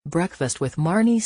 Breakfast with Marnie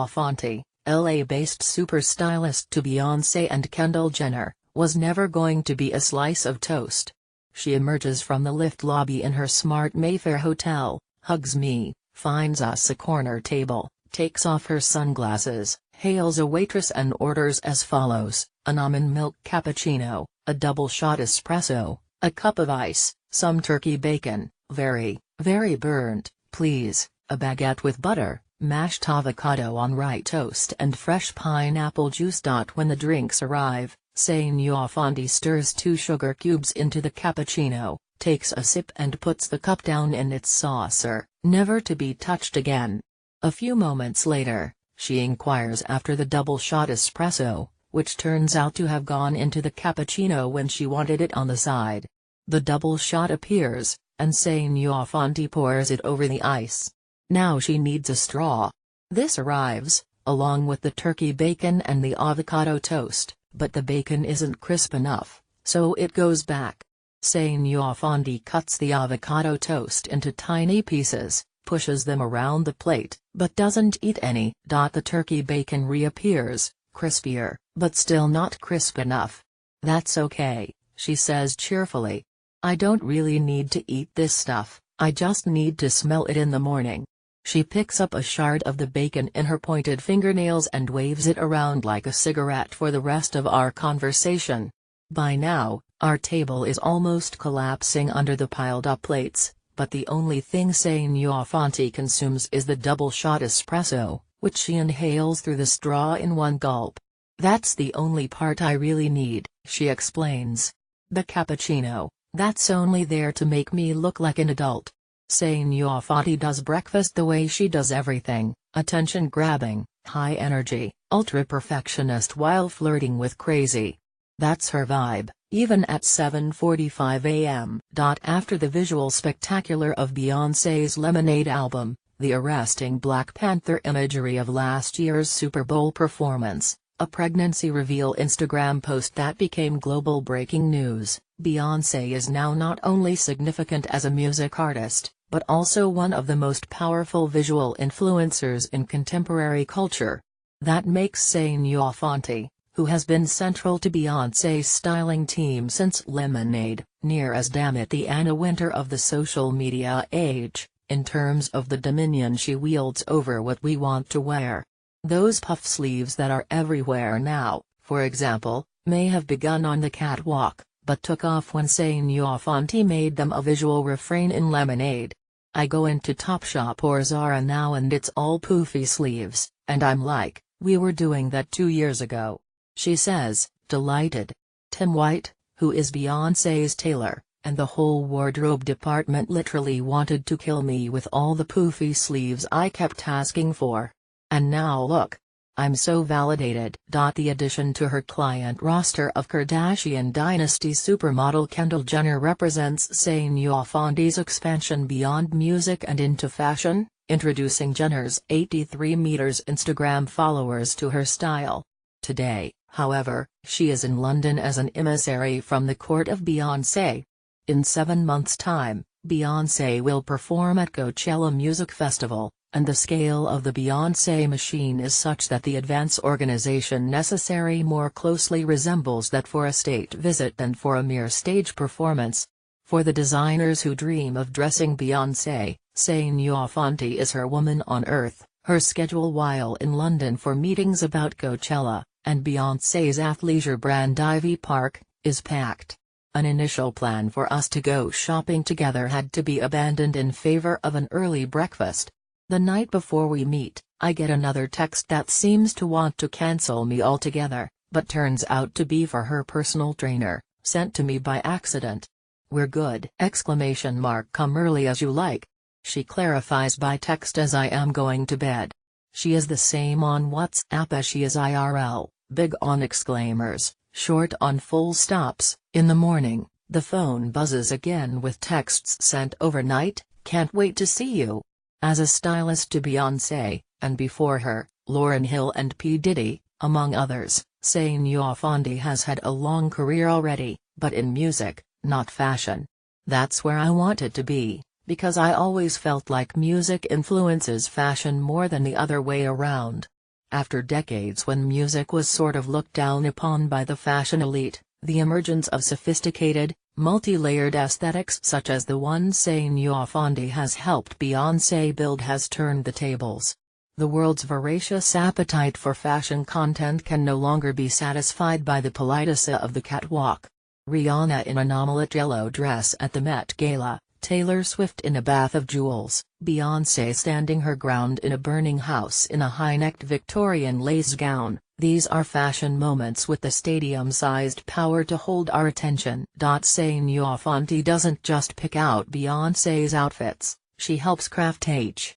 Fonte, LA-based super stylist to Beyoncé and Kendall Jenner, was never going to be a slice of toast. She emerges from the lift lobby in her smart Mayfair hotel, hugs me, finds us a corner table, takes off her sunglasses, hails a waitress and orders as follows: an almond milk cappuccino, a double shot espresso, a cup of ice, some turkey bacon, very, very burnt, please, a baguette with butter, mashed avocado on rye toast and fresh pineapple juice. When the drinks arrive, Fonte stirs 2 sugar cubes into the cappuccino, takes a sip and puts the cup down in its saucer, never to be touched again. A few moments later, she inquires after the double shot espresso, which turns out to have gone into the cappuccino when she wanted it on the side. The double shot appears, and Fonte pours it over the ice. Now she needs a straw. This arrives, along with the turkey bacon and the avocado toast, but the bacon isn't crisp enough, so it goes back. Fonte cuts the avocado toast into tiny pieces, pushes them around the plate, but doesn't eat any. The turkey bacon reappears, crispier, but still not crisp enough. That's okay, she says cheerfully. I don't really need to eat this stuff, I just need to smell it in the morning. She picks up a shard of the bacon in her pointed fingernails and waves it around like a cigarette for the rest of our conversation. By now, our table is almost collapsing under the piled-up plates, but the only thing Fonte consumes is the double-shot espresso, which she inhales through the straw in one gulp. That's the only part I really need, she explains. The cappuccino, that's only there to make me look like an adult. Fonte does breakfast the way she does everything, attention-grabbing, high-energy, ultra-perfectionist while flirting with crazy. That's her vibe, even at 7:45 a.m. After the visual spectacular of Beyoncé's Lemonade album, the arresting Black Panther imagery of last year's Super Bowl performance, a pregnancy reveal Instagram post that became global breaking news, Beyoncé is now not only significant as a music artist, but also one of the most powerful visual influencers in contemporary culture. That makes Fonte, who has been central to Beyoncé's styling team since Lemonade, near as damn it the Anna Wintour of the social media age, in terms of the dominion she wields over what we want to wear. Those puff sleeves that are everywhere now, for example, may have begun on the catwalk, but took off when Fonte made them a visual refrain in Lemonade. I go into Topshop or Zara now and it's all poofy sleeves, and I'm like, we were doing that 2 years ago. She says, delighted. Tim White, who is Beyoncé's tailor, and the whole wardrobe department literally wanted to kill me with all the poofy sleeves I kept asking for. And now look. I'm so validated. The addition to her client roster of Kardashian Dynasty supermodel Kendall Jenner represents Fonte's expansion beyond music and into fashion, introducing Jenner's 83 meters Instagram followers to her style. Today, however, she is in London as an emissary from the court of Beyoncé. In 7 months' time, Beyoncé will perform at Coachella Music Festival, and the scale of the Beyoncé machine is such that the advance organization necessary more closely resembles that for a state visit than for a mere stage performance. For the designers who dream of dressing Beyoncé, Fonte is her woman on earth. Her schedule while in London for meetings about Coachella, and Beyoncé's athleisure brand Ivy Park, is packed. An initial plan for us to go shopping together had to be abandoned in favor of an early breakfast. The night before we meet, I get another text that seems to want to cancel me altogether, but turns out to be for her personal trainer, sent to me by accident. We're good! Come early as you like. She clarifies by text as I am going to bed. She is the same on WhatsApp as she is IRL, big on exclaimers, short on full stops. In the morning, the phone buzzes again with texts sent overnight, can't wait to see you. As a stylist to Beyoncé, and before her, Lauryn Hill and P. Diddy, among others, Fonte has had a long career already, but in music, not fashion. That's where I wanted to be, Because I always felt like music influences fashion more than the other way around. After decades when music was sort of looked down upon by the fashion elite, the emergence of sophisticated, multi-layered aesthetics such as the one saying "You're Fonty" has helped Beyoncé build has turned the tables. The world's voracious appetite for fashion content can no longer be satisfied by the politesse of the catwalk. Rihanna in a nomalate yellow dress at the Met Gala, Taylor Swift in a bath of jewels, Beyoncé standing her ground in a burning house in a high-necked Victorian lace gown. These are fashion moments with the stadium-sized power to hold our attention. Saying "You're Fonty" doesn't just pick out Beyoncé's outfits, she helps craft